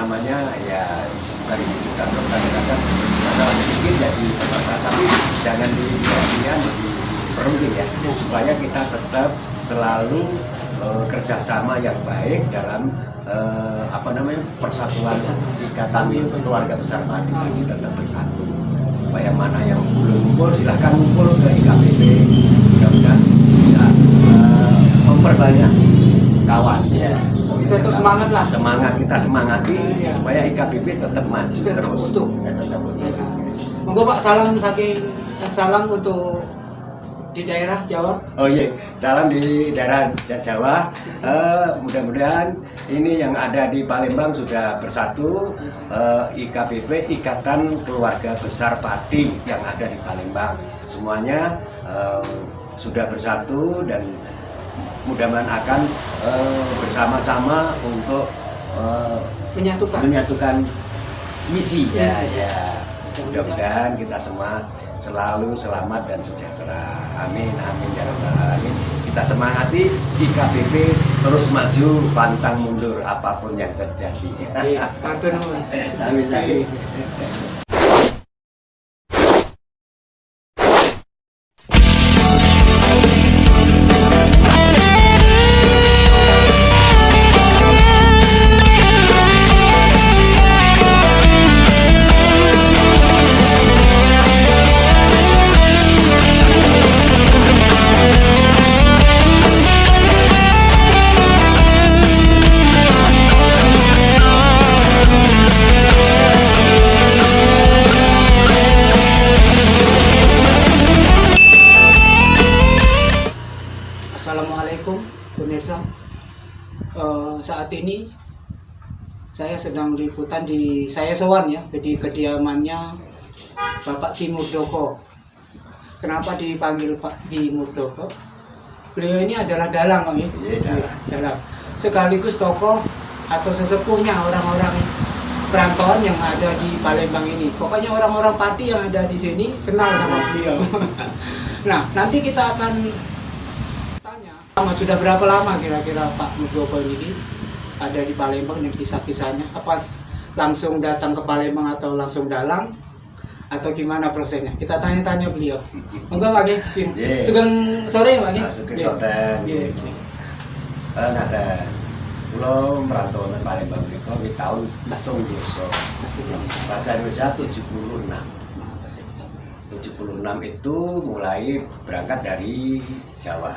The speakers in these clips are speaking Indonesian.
namanya ya dari kita kadang-kadang masalah sedikit jadi masalah, tapi jangan diperuncing ya, supaya kita tetap selalu kerjasama yang baik dalam persatuan ikatan keluarga besar Padi ini tetap bersatu. Supaya mana yang belum kumpul silahkan kumpul ke IKPP, mudah-mudahan bisa memperbanyak kawan ya. Tetap semangat lah. Semangat, kita semangati supaya IKPP tetap maju tetap terus. Utuh. Ya, tetap utuh. Monggo Pak, salam untuk di daerah Jawa. Oh iya, salam di daerah Jawa. Mudah-mudahan ini yang ada di Palembang sudah bersatu. IKPP, Ikatan Keluarga Besar Padi yang ada di Palembang, semuanya sudah bersatu dan mudah-mudahan akan bersama-sama untuk menyatukan misi ya. Mudah-mudahan kita semua selalu selamat dan sejahtera. Amin, amin ya rabbal alamin. Kita semangati IKPP terus maju, pantang mundur apapun yang terjadi. Sami-sami. Assalamualaikum pemirsa. Saat ini saya sedang liputan saya sowan ya di kediamannya Bapak Ki Murdoko. Kenapa dipanggil Pak Ki Murdoko? Beliau ini adalah dalang, Pak. Dalang. Sekaligus tokoh atau sesepuhnya orang-orang perantauan yang ada di Palembang ini. Pokoknya orang-orang Pati yang ada di sini kenal sama beliau. Nah, nanti kita akan sudah berapa lama kira-kira Pak Murdoko ini ada di Palembang dan kisah-kisahnya? Apa langsung datang ke Palembang atau langsung dalang atau gimana prosesnya? Kita tanya-tanya beliau. Enggak Pak Ki? Sugeng sore Pak Ki? Sugeng sore. Ada pulau merantau ke Palembang itu di tahun langsung desa. Bahasa Indonesia 76. 76 itu mulai berangkat dari Jawa.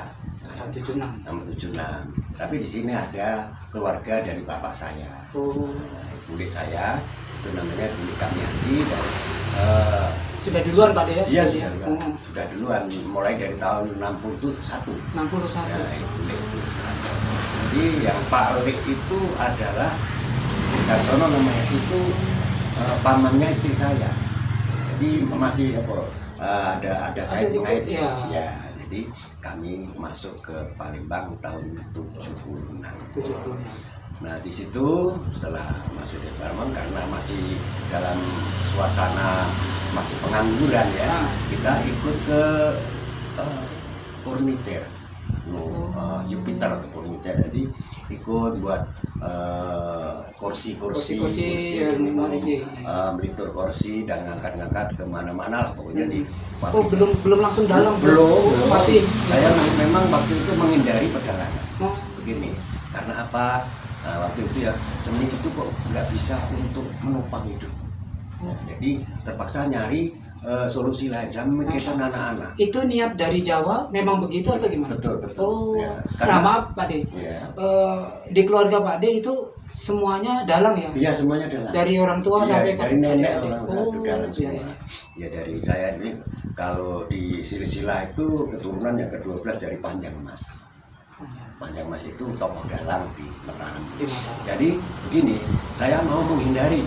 76. Tapi di sini ada keluarga dari bapak saya. Bulik saya itu namanya Bulik Kamiati dan sudah duluan Pak ya? Iya sudah duluan mulai dari tahun 61. Nah, jadi yang Pak Lik itu adalah Karsono namanya itu pamannya istri saya. Jadi masih ada kait-kait ya. Jadi kami masuk ke Palembang tahun 76. Nah di situ setelah masuk di Palembang karena masih dalam suasana masih pengangguran ya, kita ikut ke furniture, Jupiter furniture. Jadi ikut buat kursi melitur kursi dan ngangkat-ngangkat kemana-mana lah pokoknya di. Belum langsung dalam. Belum. Masih. Saya memang waktu itu menghindari pedalangan. Begini, karena apa? Waktu itu ya seni itu kok nggak bisa untuk menopang hidup. Jadi terpaksa nyari solusi lain. Saya memikirkan anak-anak. Itu niat dari Jawa memang begitu atau gimana? Betul. Ya, karena maaf Pak De. Ya. Di keluarga Pak De itu semuanya dalang ya? Iya semuanya dalang. Dari orang tua sampai dari nenek orang dalang semua. Ya dari saya ini kalau di silsilah itu keturunan yang ke-12 dari Panjang Mas. Panjang Mas itu tokoh dalang di Mataram. Jadi begini, saya mau menghindari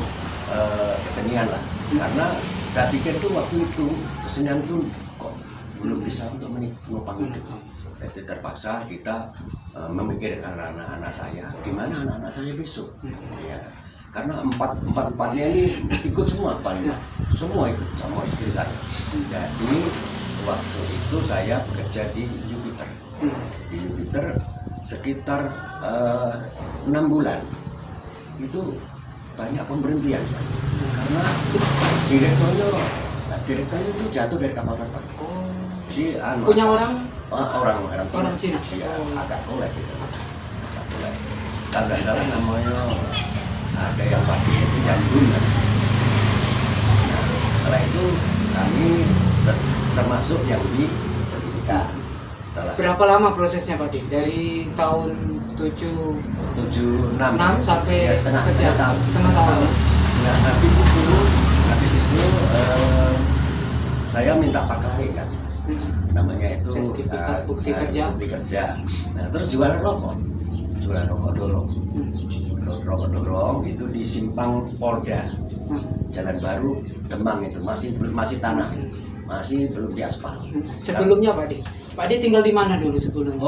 kesenian lah, karena saya pikir tuh waktu itu kesenian tuh kok belum bisa untuk menopang hidup. Jadi terpaksa kita memikirkan anak-anak saya, gimana anak-anak saya besok. Ya, karena empatnya ini ikut semua paling semua ikut sama istri saya. Jadi waktu itu saya bekerja di Jupiter. Di Jupiter sekitar 6 bulan itu banyak pemberhentian karena direkturnya itu jatuh dari kapal terbang. Oh. Jadi Punya orang orang Cina. Orang Cina. Iya, Oh. agak kolek gitu. Agak kolek. Kalau nggak salah namanya ada yang pakai itu Jambun. Nah, setelah itu kami termasuk yang diberhentikan. Setelah berapa lama prosesnya Pak Din? Dari tahun 76 6 sampai ya, setengah tahun. Setengah tahun. Nah, habis itu saya minta pakai kan. Namanya itu Sertifikat bukti kerja. Nah, terus jualan rokok dorong. Rokok dorong itu di Simpang Polda. Jalan Baru Demang itu masih tanah. Masih belum diaspal. Sebelumnya Pak Din tinggal di mana dulu sebelumnya?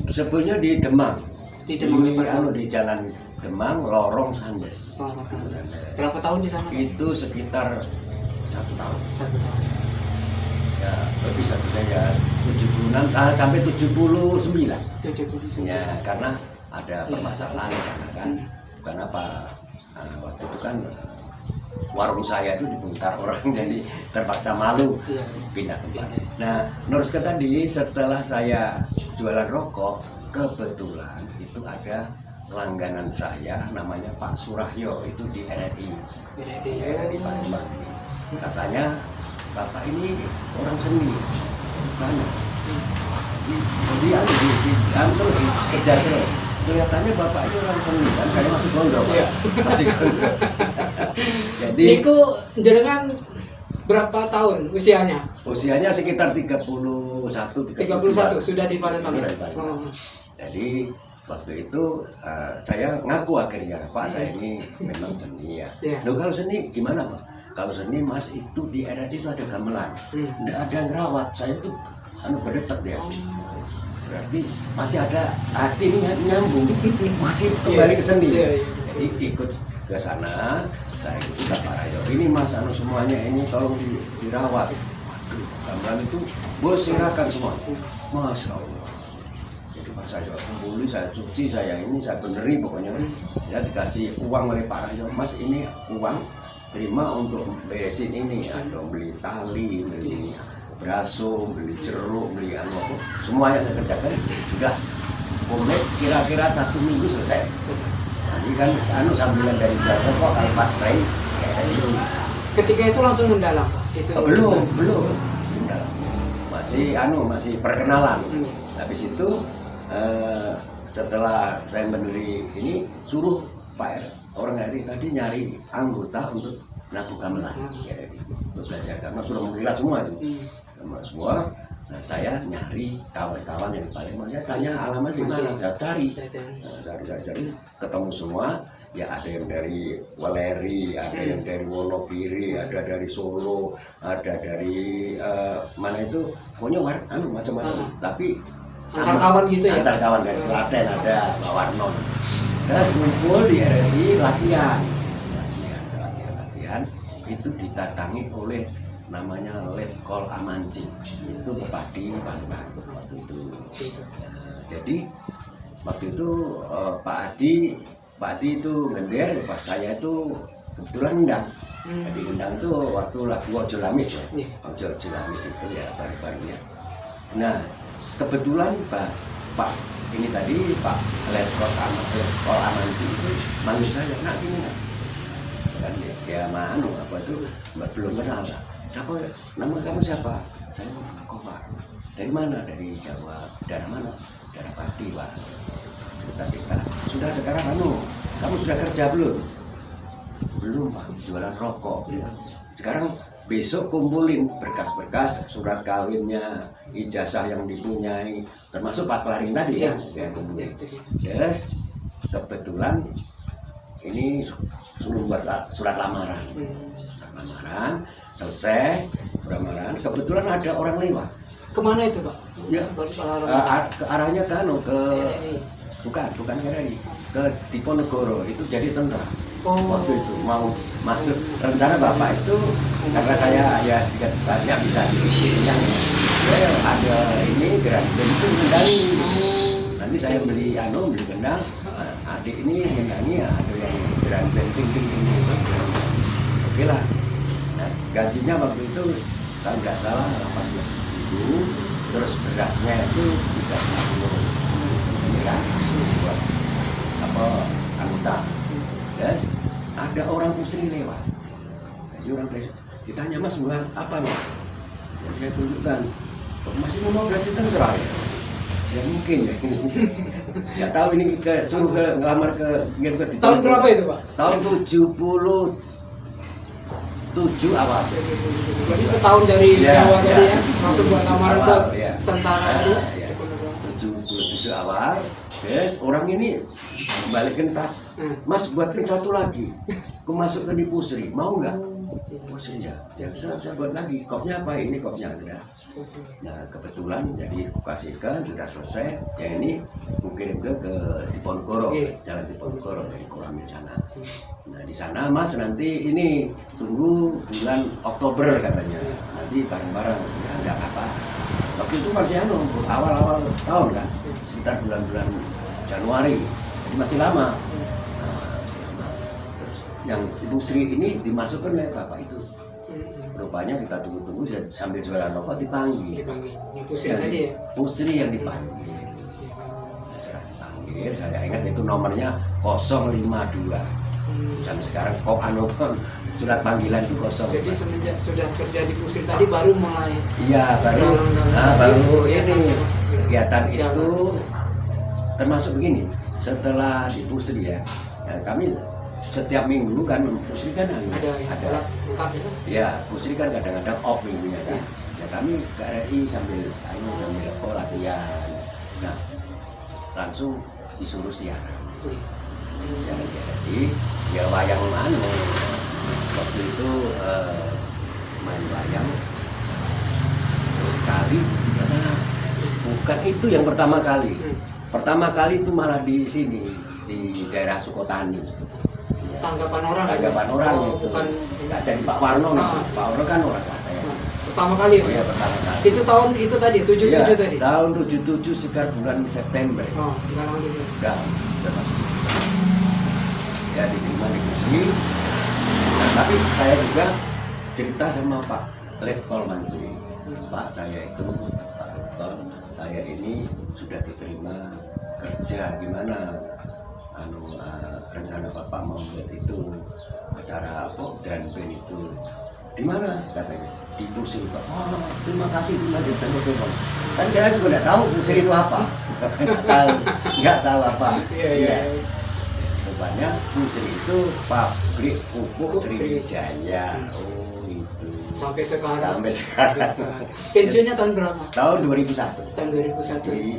Sebelumnya di Demang. Di Demang di Jalan Demang Lorong Sandes. Berapa tahun di sana? Itu sekitar 1 tahun. 1 tahun. Ya, lebih satu saya 76 sampai 79. 79. Ya, karena ada permasalahan di sana kan. Bukan apa waktu itu kan warung saya itu dibongkar orang jadi terpaksa malu pindah tempat. Nah, Nurska tadi setelah saya jualan rokok kebetulan itu ada langganan saya namanya Pak Surahyo itu di RRI Palembang. Katanya Bapak ini orang seni, banyak. Dia terus dikejar terus. Kelihatannya Bapak ini orang seni kan, kayak masih gondrong. Iya. Masih gondrong. Jadi Niku jenengan berapa tahun usianya? Usianya sekitar 31 sudah di Palembang. Sudah di Palembang. Jadi waktu itu saya ngaku akhirnya Pak saya ini memang seni ya. Loh kalau seni gimana Pak? Kalau seni Mas itu di era itu ada gamelan, nggak ada yang rawat. Saya tuh berdetak dia. Berarti masih ada hati ini nyambung, masih kembali ke seni. Jadi ikut ke sana, saya ikut Pak Rayo. Ini Mas semuanya ini tolong dirawat. Waduh, gamelan itu berserakan semua. Masya Allah. Saya kumpuli, saya cuci, saya beneri pokoknya. Ya dikasih uang oleh Pak Rayo, Mas ini uang terima untuk beresin ini, ada beli tali, beli braso, beli jeruk, beli semuanya saya kerjakan sudah komplit kira-kira 1 minggu selesai. Nah, ini kan sambilan dari belakang kok kalau pas break kayak itu. Ketika itu langsung mendalam. Belum mendalam. Masih perkenalan. Habis itu setelah saya mendiri ini suruh Pak orang dari tadi nyari anggota untuk nabuh gamelan untuk belajar karena sudah menggila semua itu semua. Nah, saya nyari kawan-kawan yang paling saya tanya alamat di mana ya cari ketemu semua ya, ada yang dari Weleri, ada yang dari Wonogiri, ada dari Solo, ada dari mana itu pokoknya macam-macam tapi antar kawan gitu ya? Antar kawan dari Klaten ada Pak Warnon. Terus ngumpul di RRI latihan itu ditatangi oleh namanya Letkol Amancing. Itu Bupati Palembang waktu itu. Jadi waktu itu Pak Adi itu ngender, pas saya itu kebetulan undang. Jadi undang itu waktu lagu Ojo Lamis ya. Ojo Lamis itu ya baru-barunya. Nah, kebetulan Pak ini tadi Pak Letkol Amancing itu manggil saya, nak sini nak. Kan dia apa itu belum kenal. Siapa? Nama kamu siapa? Saya Kofar. Dari mana? Dari Jawa. Daerah mana? Daerah Pati Pak. Cerita-cerita. Sudah sekarang kamu sudah kerja belum? Belum Pak. Jualan rokok. Sekarang besok kumpulin berkas-berkas surat kawinnya, ijazah yang dipunyai, termasuk Pak Klarin tadi ya, kumpulin. Yes, kebetulan ini suruh buat surat lamaran. Selesai surat lamaran, kebetulan ada orang lewat. Kemana itu Pak? Ya, ke arahnya bukan ke RRI, ke Diponegoro itu jadi tentara. Waktu itu mau masuk rencana Bapak itu karena saya ya sedikit banyak bisa yang saya ada ini gerak dan itu kendali nanti saya beli kendal adik ini menyanyi ya, ada yang grand band ting ting ting ting. Oke lah. Nah, gajinya waktu itu kalau nggak salah 18.000, terus berasnya itu 30. Ini kan buat apa anggota. Yes, ada orang pusri lewat. Jadi orang pusri ditanya, Mas buat apa Mas? Ya, saya tunjukkan. Masih mau gaji tentara ya? Ya mungkin ya. Ya tahu ini suruh ke ngelamar ke di Tahun berapa itu Pak? Tahun 77 awal. Jadi setahun dari Ya, Jawa tadi ya, 77 langsung buat lamaran ke awal, ya. tentara tadi. Ya. 77 awal. Yes, orang ini balikin tas. Mas buatin satu lagi. Aku masukkan di pusri. Mau nggak? Pusri ya. Ya saya buat lagi. Kopnya apa? Ini kopnya sudah. Nah kebetulan jadi kasihkan sudah selesai. Ya ini mungkin ke Diponegoro, jalan Diponegoro dari Koramil sana. Nah di sana Mas nanti ini tunggu bulan Oktober katanya. Nanti bareng-bareng ya enggak apa. Waktu itu masih awal-awal tahun kan, sekitar bulan-bulan Januari, jadi masih lama. Nah, masih lama. Terus yang Ibu Sri ini dimasukkan oleh bapak itu. Rupanya kita tunggu-tunggu sambil jualan rokok dipanggil. Yang pusri tadi ya? Pusri yang dipanggil. Saya dipanggil, saya ingat itu nomornya 052. Sampai sekarang kok surat panggilan itu kosong. Jadi semenjak sudah kerja di pusri tadi baru mulai. Iya baru ini kegiatan itu termasuk begini. Setelah di pusri ya, kami setiap minggu kan pusri kan ada lengkap itu. Ya pusri kan kadang-kadang off minggunya kan. Ya kami ke RRI sambil latihan. Nah langsung disuruh siaran. Siaran di RRI. Ya wayang waktu itu main wayang sekali karena bukan itu yang pertama kali. Pertama kali itu malah di sini di daerah Sukotani. Tanggapan orang Itu bukan dari Pak Warno. Pak Warno kan orang Klaten. Pertama kali ya? Iya pertama kali. Itu tahun itu tadi 77 ya, tadi. Tahun 77 sekitar bulan September. Oh, sekarang itu. Sudah masuk. Ya diterima di pusri. Nah, tapi saya juga cerita sama Pak Letkol Mansi. Pak saya itu Pak Letkol, saya ini sudah diterima kerja gimana? Rencana Bapak mau buat itu acara apa dan band itu di mana katanya di pusri Pak. Oh terima kasih terima. Kan saya juga nggak tahu pusri itu apa. nggak tahu apa. Iya. Rupanya pusri itu pabrik pupuk Sriwijaya. Oh itu. Sampai sekarang. Pensiunnya tahun berapa? Tahun 2001. Tahun 2001. Jadi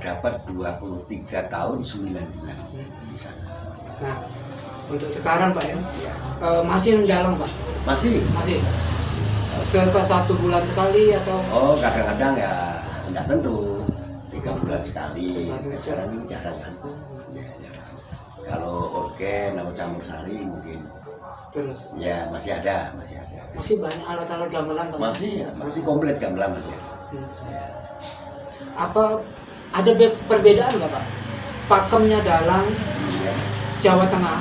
dapat 23 tahun 9 bulan di sana. Nah, untuk sekarang Pak ya, masih menjalan Pak? Masih. Setelah 1 bulan sekali atau? Oh kadang-kadang ya tidak tentu 3 bulan sekali. Sekarang ini jarang kan. Kalau organ atau campur sari mungkin terus ya masih ada. Masih banyak alat-alat gamelan Pak? Masih komplit gamelan masih. Ya. Apa ada perbedaan nggak Pak? Pakemnya dalang Jawa Tengah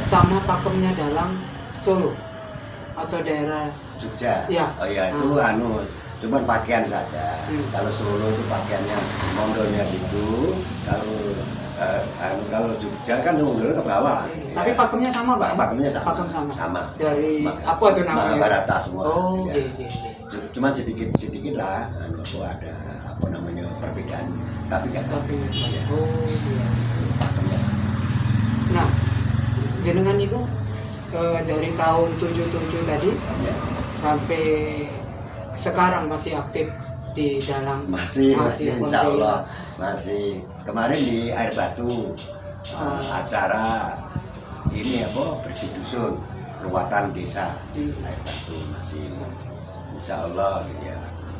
sama pakemnya dalang Solo atau daerah Jogja. Ya. Oh ya itu cuman pakaian saja. Kalau Solo itu pakaiannya mondolnya gitu. Kalau Jogja kan mondolnya ke bawah. Tapi pakemnya sama Pak? Pakemnya Pakem sama. Dari apa tuh namanya? Mahabharata semua. Oh ya. Cuman sedikit lah. Ada apa namanya perbedaan. Tapi nggak tahu. Ya. Oh iya. Pakemnya sama. Nah, jenengan itu dari tahun 77 tadi sampai sekarang masih aktif di dalam masih insya Allah masih. Kemarin di Air Batu acara ini bersih dusun ruatan desa Air Batu masih insya Allah ya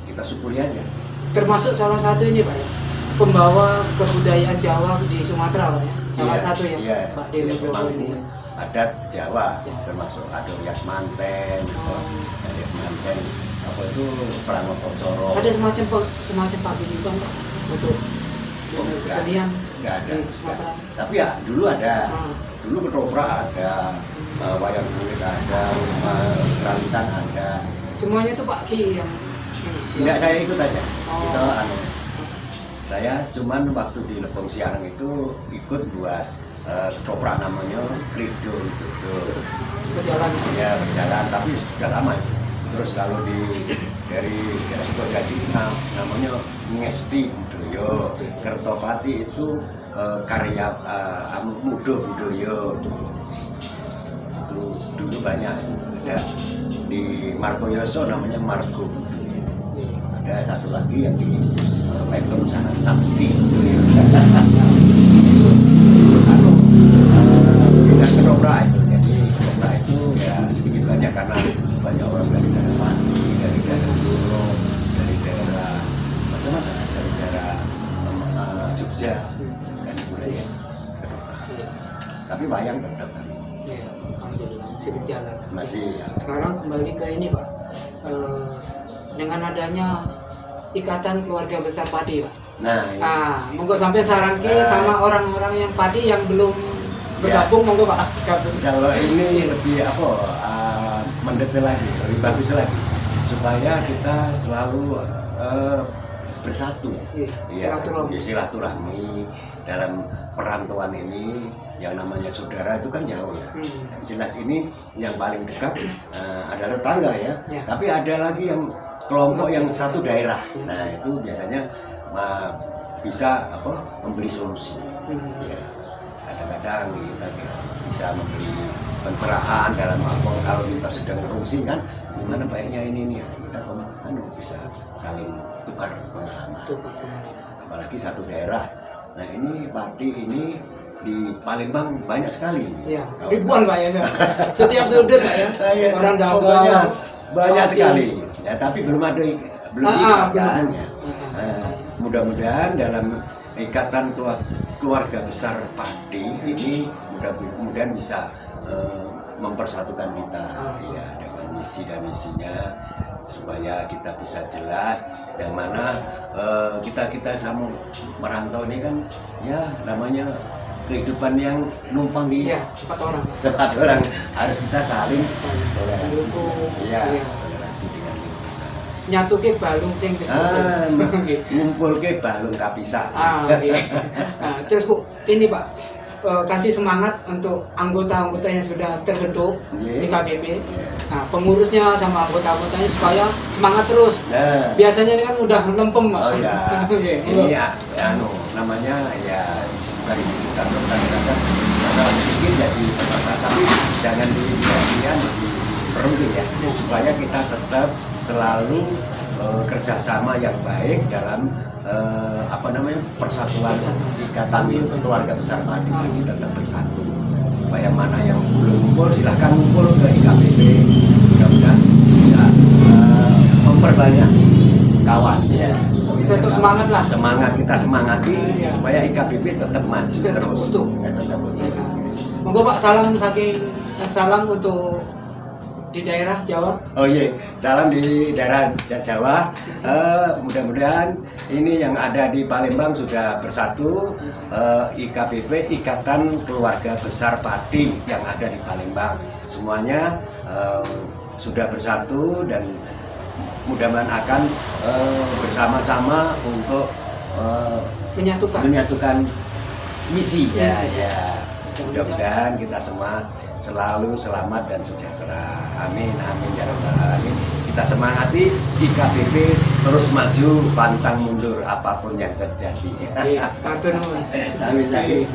kita syukuri aja. Termasuk salah satu ini Pak ya, pembawa kebudayaan Jawa di Sumatera Pak ya, salah satu ya Pak Demi Joko ini. Adat Jawa termasuk ada rias manten, apa itu Pranoto Coro. Ada semacam paguyuban Pak untuk kesenian nggak ada. di Sumatera. Tapi ya dulu ada, Ah, dulu ketoprak ada, wayang kulit ada, kerantan ada. semuanya itu Pak Ki yang Enggak, saya ikut aja. Oh. Itu saya cuman waktu di Lebong Siarang itu ikut buat ketoprak namanya Krido itu tuh. berjalan. Ya berjalan, tapi sudah lama. Terus kalau dari Sukojadi namanya Ngesti Budoyo, Kertopati itu karya Mudo Budoyo. Itu dulu banyak. Ada di Margoyoso namanya Margo Budoyo. Ada satu lagi yang di Pemkot sana Sakti Budoyo. Tidak ketoprak itu. Jadi ketoprak itu ya sedikit banyak karena banyak orang dari daerah Pati, dari daerah Bluro, dari daerah macam-macam, dari daerah Jogja dan budaya ketoprak. Tapi wayang tetap kan. Ya, alhamdulillah masih berjalan. Masih ya. Sekarang kembali ke ini Pak. Dengan adanya ikatan keluarga besar Padi Pak. Nah, ini. Monggo sampai saranke sama orang-orang yang Padi yang belum bergabung, monggo Pak gabung. Kalau ini lebih mendetail lagi, lebih bagus lagi supaya kita selalu bersatu. Iya, silaturahmi. Silaturahmi dalam perantauan ini yang namanya saudara itu kan jauh ya. Yang jelas ini yang paling dekat adalah tetangga ya. Tapi ada lagi yang kelompok yang satu daerah. Nah itu biasanya bisa memberi solusi. Ya, kadang-kadang kita bisa memberi pencerahan dalam kalau kita sedang ngerungsing kan gimana baiknya ini nih kita bisa saling tukar pengalaman. Apalagi satu daerah. Nah ini Padi ini di Palembang banyak sekali. Ya, ribuan Pak ya. Setiap sudut Pak ya. Orang dagang banyak sekali. Ya tapi belum ikatan ya. Mudah-mudahan dalam ikatan keluarga besar Padi ini mudah-mudahan bisa mempersatukan kita ya dengan misi dan misinya supaya kita bisa jelas yang mana kita sama merantau ini kan ya namanya kehidupan yang numpang di tempat orang harus kita saling toleransi toleransi dengan lingkungan nyatu ke balung sing ngumpul ke balung kapisah. Terus Bu ini Pak kasih semangat untuk anggota-anggota yang sudah terbentuk di KBP. Nah, pengurusnya sama anggota-anggotanya supaya semangat terus. Biasanya ini kan udah lempem, Pak. Oh ya. Ini namanya ya dari kita kadang-kadang masalah sedikit jadi masalah, tapi jangan dijadikan peruncing ya. Supaya kita tetap selalu kerjasama yang baik dalam persatuan ikatan keluarga besar Padi ini tetap bersatu. Supaya mana yang belum ngumpul silahkan ngumpul ke IKBP, mudah-mudahan bisa memperbanyak kawan. Ya. Tetap semangat lah. Semangat kita semangati supaya IKBP tetap maju terus. Tetap utuh. Monggo Pak salam untuk di daerah Jawa. Oh iya, salam di daerah Jawa. Mudah-mudahan ini yang ada di Palembang sudah bersatu. IKBP, Ikatan Keluarga Besar Padi yang ada di Palembang, semuanya sudah bersatu dan mudah-mudahan akan bersama-sama untuk menyatukan misi. Ya. Mudah-mudahan kita semua selalu selamat dan sejahtera. Amin, amin ya rabbal alamin. Kita semangati IKBP terus maju, pantang mundur apapun yang terjadi. Sami-sami.